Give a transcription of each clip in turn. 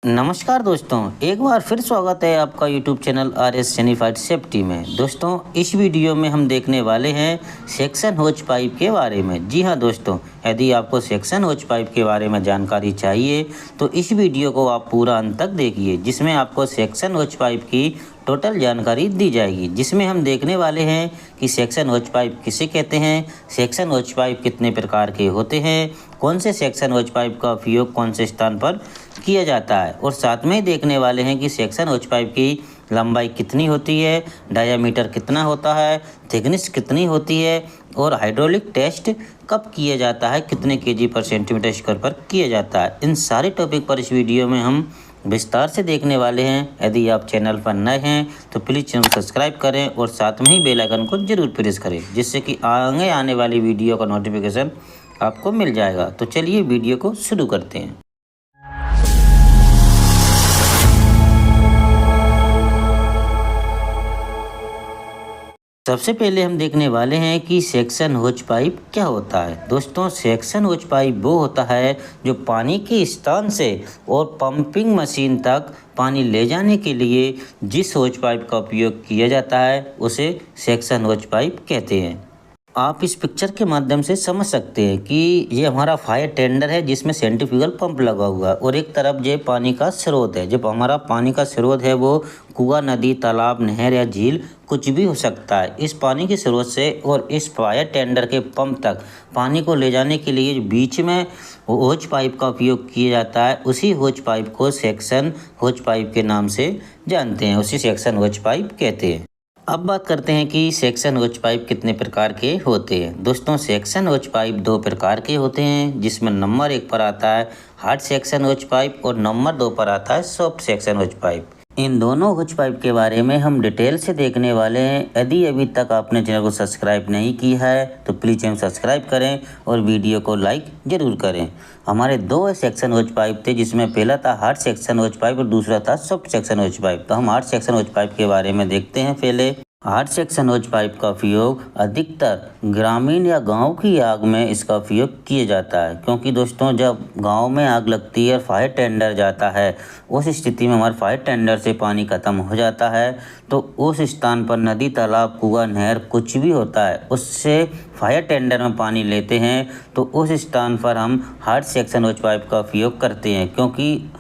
नमस्कार दोस्तों, एक बार फिर स्वागत है आपका यूट्यूब चैनल RS सैनिफाइड सेफ्टी में। दोस्तों, इस वीडियो में हम देखने वाले हैं सेक्शन होज पाइप के बारे में। जी हाँ दोस्तों, यदि आपको सेक्शन होज पाइप के बारे में जानकारी चाहिए तो इस वीडियो को आप पूरा अंत तक देखिए, जिसमें आपको सेक्शन होज पाइप की टोटल जानकारी दी जाएगी। जिसमें हम देखने वाले हैं कि सेक्शन होज पाइप किसे कहते हैं, सेक्शन होज पाइप कितने प्रकार के होते हैं, कौन से सेक्शन होज पाइप का उपयोग कौन से स्थान पर किया जाता है, और साथ में देखने वाले हैं कि सेक्शन होज पाइप की लंबाई कितनी होती है, डायामीटर कितना होता है, थिकनेस कितनी होती है, और हाइड्रोलिक टेस्ट कब किया जाता है, कितने kg/cm² पर किया जाता है। इन सारे टॉपिक पर इस वीडियो में हम विस्तार से देखने वाले हैं। यदि आप चैनल पर नए हैं तो प्लीज़ चैनल को सब्सक्राइब करें और साथ में ही बेल आइकन को जरूर प्रेस करें, जिससे कि आगे आने वाली वीडियो का नोटिफिकेशन आपको मिल जाएगा। तो चलिए वीडियो को शुरू करते हैं। सबसे पहले हम देखने वाले हैं कि सेक्शन होज पाइप क्या होता है। दोस्तों, सेक्शन होज पाइप वो होता है जो पानी के स्थान से और पंपिंग मशीन तक पानी ले जाने के लिए जिस होज पाइप का उपयोग किया जाता है उसे सेक्शन होज पाइप कहते हैं। आप इस पिक्चर के माध्यम से समझ सकते हैं कि ये हमारा फायर टेंडर है जिसमें सेंट्रीफ्यूगल पंप लगा हुआ है, और एक तरफ ये पानी का स्रोत है। जब हमारा पानी का स्रोत है वो कुआं, नदी, तालाब, नहर या झील कुछ भी हो सकता है। इस पानी के स्रोत से और इस फायर टेंडर के पंप तक पानी को ले जाने के लिए बीच में होज पाइप का उपयोग किया जाता है। उसी होज पाइप को सेक्शन होज पाइप के नाम से जानते हैं, उसी सेक्शन होज पाइप कहते हैं। अब बात करते हैं कि सेक्शन होज पाइप कितने प्रकार के होते हैं। दोस्तों, सेक्शन होज पाइप दो प्रकार के होते हैं, जिसमें नंबर 1 पर आता है हार्ड सेक्शन होज पाइप और नंबर 2 पर आता है सॉफ्ट सेक्शन होज पाइप। इन दोनों होज पाइप के बारे में हम डिटेल से देखने वाले हैं। यदि अभी तक आपने चैनल को सब्सक्राइब नहीं किया है तो प्लीज़ चैनल सब्सक्राइब करें और वीडियो को लाइक जरूर करें। हमारे दो सेक्शन होज पाइप थे, जिसमें पहला था हार्ड सेक्शन होज पाइप और दूसरा था सॉफ्ट सेक्शन होज पाइप। तो हम हार्ड सेक्शन होज पाइप के बारे में देखते हैं। पहले हार्ड सेक्शन होज पाइप का उपयोग अधिकतर ग्रामीण या गांव की आग में इसका उपयोग किया जाता है, क्योंकि दोस्तों जब गांव में आग लगती है और फायर टेंडर जाता है, उस स्थिति में हमारे फायर टेंडर से पानी ख़त्म हो जाता है, तो उस स्थान पर नदी, तालाब, कुआं, नहर कुछ भी होता है, उससे फायर टेंडर में पानी लेते हैं, तो उस स्थान पर हम हार्ड सेक्शन होज पाइप का उपयोग करते हैं। क्योंकि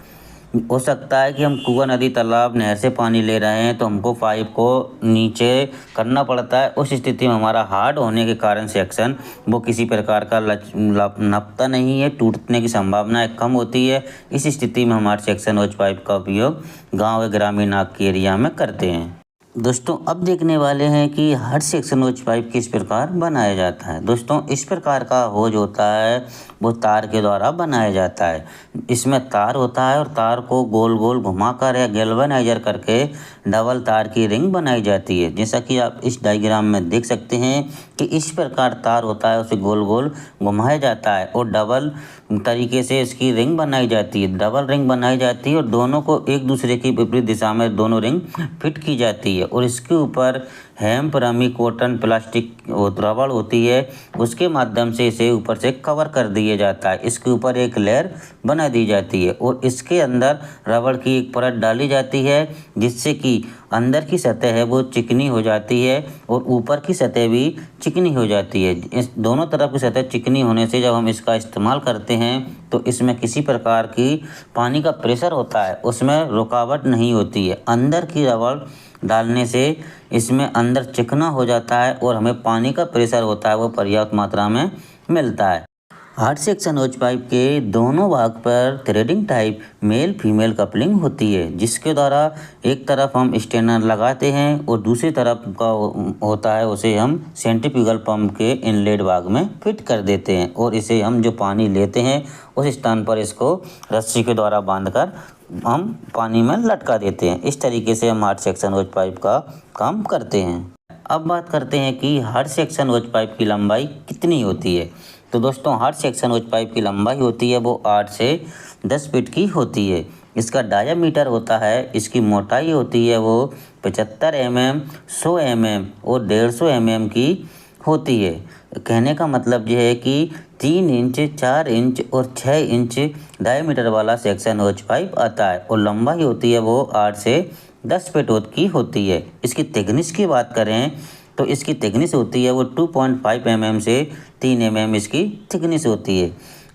हो सकता है कि हम कुआं, नदी, तालाब, नहर से पानी ले रहे हैं तो हमको पाइप को नीचे करना पड़ता है। उस स्थिति में हमारा हार्ड होने के कारण सेक्शन वो किसी प्रकार का नपता नहीं है, टूटने की संभावना कम होती है। इस स्थिति में हमारे सेक्शन होज पाइप का उपयोग गाँव या ग्रामीण आग के एरिया में करते हैं। दोस्तों, अब देखने वाले हैं कि हार्ड सेक्शन होज पाइप किस प्रकार बनाया जाता है। दोस्तों, इस प्रकार का होज होता है वो तार के द्वारा बनाया जाता है। इसमें तार होता है और तार को गोल गोल घुमाकर या गैल्वेनाइजर करके डबल तार की रिंग बनाई जाती है। जैसा कि आप इस डायग्राम में देख सकते हैं कि इस प्रकार तार होता है, उसे गोल गोल घुमाया जाता है और डबल तरीके से इसकी रिंग बनाई जाती है। डबल रिंग बनाई जाती है और दोनों को एक दूसरे की विपरीत दिशा में दोनों रिंग फिट की जाती है, और इसके ऊपर हेम्प, रमी, कॉटन, प्लास्टिक रबड़ होती है, उसके माध्यम से इसे ऊपर से कवर कर दिया जाता है। इसके ऊपर एक लेयर बना दी जाती है और इसके अंदर रबड़ की एक परत डाली जाती है, जिससे कि अंदर की सतह है वो चिकनी हो जाती है और ऊपर की सतह भी चिकनी हो जाती है। इस दोनों तरफ की सतह चिकनी होने से जब हम इसका इस्तेमाल करते हैं तो इसमें किसी प्रकार की पानी का प्रेशर होता है उसमें रुकावट नहीं होती है। अंदर की रबड़ डालने से इसमें अंदर चिकना हो जाता है और हमें पानी का प्रेशर होता है वो पर्याप्त मात्रा में मिलता है। हार्ड सेक्शन होज पाइप के दोनों भाग पर threading type male female coupling होती है, जिसके द्वारा एक तरफ हम स्टेनर लगाते हैं और दूसरी तरफ का होता है उसे हम सेंट्रीफ्यूगल पंप के इनलेट भाग में फिट कर देते हैं, और इसे हम जो पानी लेते हैं उस स्थान पर इसको रस्सी के द्वारा बांधकर हम पानी में लटका देते हैं। इस तरीके से हम हार्ड सेक्शन होज पाइप का काम करते हैं। अब बात करते हैं कि हार्ड सेक्शन होज पाइप की लंबाई कितनी होती है। तो दोस्तों, हार्ड सेक्शन होज पाइप की लंबाई होती है वो 8 से 10 फीट की होती है। इसका डायामीटर होता है, इसकी मोटाई होती है वो 75 mm, 100 mm और 150 mm की होती है। कहने का मतलब यह है कि 3 इंच, 4 इंच और 6 इंच डायमीटर वाला सेक्शन होच पाइप आता है और लंबाई होती है वो 8 से 10 फीट की होती है। इसकी थिकनेस की बात करें तो इसकी थिकनेस होती है वो 2.5 mm से 3 mm इसकी थिकनेस होती है।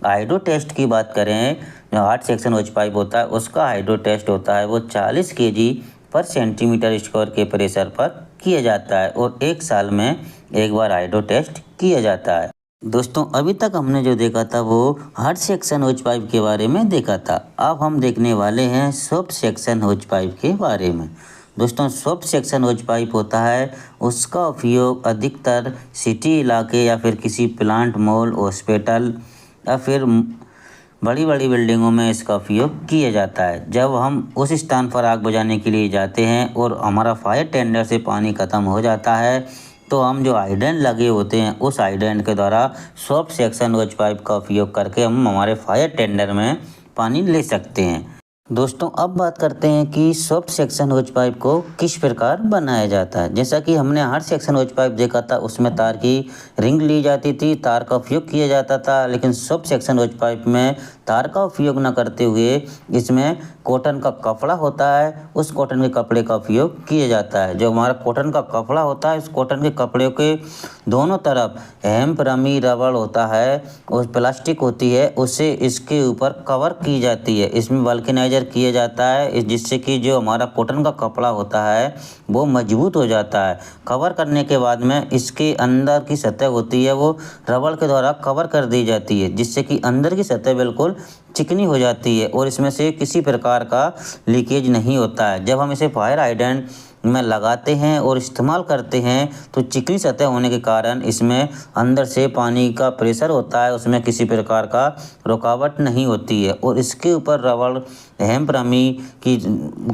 हाइड्रो टेस्ट की बात करें, जो 8 सेक्शन होच पाइप होता है उसका हाइड्रो टेस्ट होता है वो 40 kg पर सेंटीमीटर स्क्वायर के प्रेशर पर किया जाता है और 1 साल में एक बार हाइड्रो टेस्ट किया जाता है। दोस्तों अभी तक हमने जो देखा था वो हार्ड सेक्शन होच पाइप के बारे में देखा था। अब हम देखने वाले हैं सॉफ्ट सेक्शन होच पाइप के बारे में। दोस्तों सॉफ्ट सेक्शन होच पाइप होता है, उसका उपयोग अधिकतर सिटी इलाके या फिर किसी प्लांट, मॉल, हॉस्पिटल या फिर बड़ी बड़ी बिल्डिंगों में इसका उपयोग किया जाता है। जब हम उस स्थान पर आग बुझाने के लिए जाते हैं और हमारा फायर टेंडर से पानी ख़त्म हो जाता है तो हम जो हाइड्रेंट लगे होते हैं उस हाइड्रेंट के द्वारा सॉफ्ट सेक्शन होच पाइप का उपयोग करके हम हमारे फायर टेंडर में पानी ले सकते हैं। दोस्तों अब बात करते हैं कि सॉफ्ट सेक्शन होच पाइप को किस प्रकार बनाया जाता है। जैसा कि हमने हार्ड सेक्शन होच पाइप देखा था, उसमें तार की रिंग ली जाती थी, तार का उपयोग किया जाता था। लेकिन सॉफ्ट सेक्शन होच पाइप में तार का उपयोग न करते हुए इसमें कॉटन का कपड़ा होता है, उस कॉटन के कपड़े का उपयोग किया जाता है। जो हमारा कॉटन का कपड़ा होता है, उस कॉटन के कपड़े के दोनों तरफ हेम्प, रमी, रबड़ होता है और प्लास्टिक होती है, उससे इसके ऊपर कवर की जाती है। इसमें वल्केनाइजर किया जाता है जिससे कि जो हमारा कॉटन का कपड़ा होता है वो मजबूत हो जाता है। कवर करने के बाद में इसके अंदर की सतह होती है वो रबड़ के द्वारा कवर कर दी जाती है, जिससे कि अंदर की सतह बिल्कुल चिकनी हो जाती है और इसमें से किसी प्रकार का लीकेज नहीं होता है। जब हम इसे फायर हाइड्रेंट में लगाते हैं और इस्तेमाल करते हैं तो चिकनी सतह होने के कारण इसमें अंदर से पानी का प्रेशर होता है, उसमें किसी प्रकार का रुकावट नहीं होती है। और इसके ऊपर रबड़ हेम्प रमी की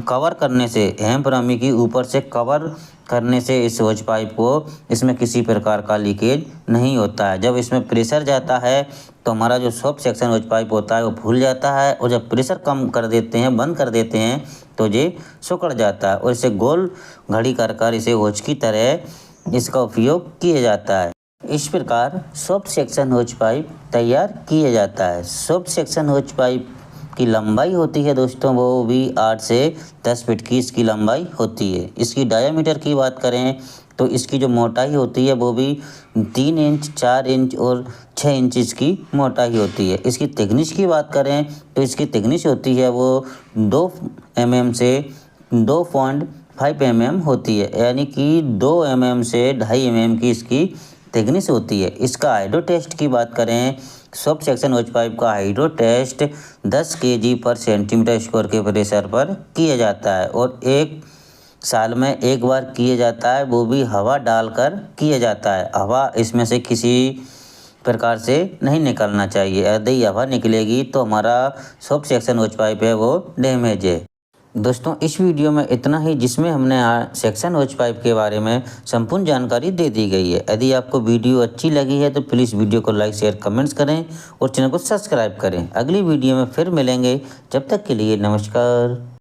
कवर करने से, हेम्प रमी की ऊपर से कवर करने से इस होच पाइप को इसमें किसी प्रकार का लीकेज नहीं होता है। जब इसमें प्रेशर जाता है तो हमारा जो सॉफ्ट सेक्शन होच पाइप होता है वो फूल जाता है और जब प्रेशर कम कर देते हैं, बंद कर देते हैं तो ये सिकुड़ जाता है और इसे गोल घड़ी कर कर इसे होच की तरह इसका उपयोग किया जाता है। इस प्रकार सॉफ्ट सेक्शन होच पाइप तैयार किया जाता है। सॉफ्ट सेक्शन होच पाइप की लंबाई होती है दोस्तों वो भी 8 से 10 फीट की इसकी लंबाई होती है। इसकी डायामीटर की बात करें तो इसकी जो मोटाई होती है वो भी 3 इंच, 4 इंच और 6 इंच इसकी मोटाई होती है। इसकी थिकनेस की बात करें तो इसकी थिकनेस होती है वो 2 mm से 2.5 mm होती है, यानी कि 2 mm से 2.5 mm की इसकी थिकनेस होती है। इसका हाइड्रो टेस्ट की बात करें, सॉफ्ट सेक्शन होच पाइप का हाइड्रो टेस्ट 10 kg पर सेंटीमीटर स्क्वायर के प्रेशर पर किया जाता है और 1 साल में एक बार किया जाता है, वो भी हवा डालकर किया जाता है। हवा इसमें से किसी प्रकार से नहीं निकलना चाहिए, यदि हवा निकलेगी तो हमारा सॉफ्ट सेक्शन होच पाइप है वो डैमेज है। दोस्तों इस वीडियो में इतना ही, जिसमें हमने सेक्शन होच पाइप के बारे में संपूर्ण जानकारी दे दी गई है। यदि आपको वीडियो अच्छी लगी है तो प्लीज़ वीडियो को लाइक, शेयर, कमेंट्स करें और चैनल को सब्सक्राइब करें। अगली वीडियो में फिर मिलेंगे, जब तक के लिए नमस्कार।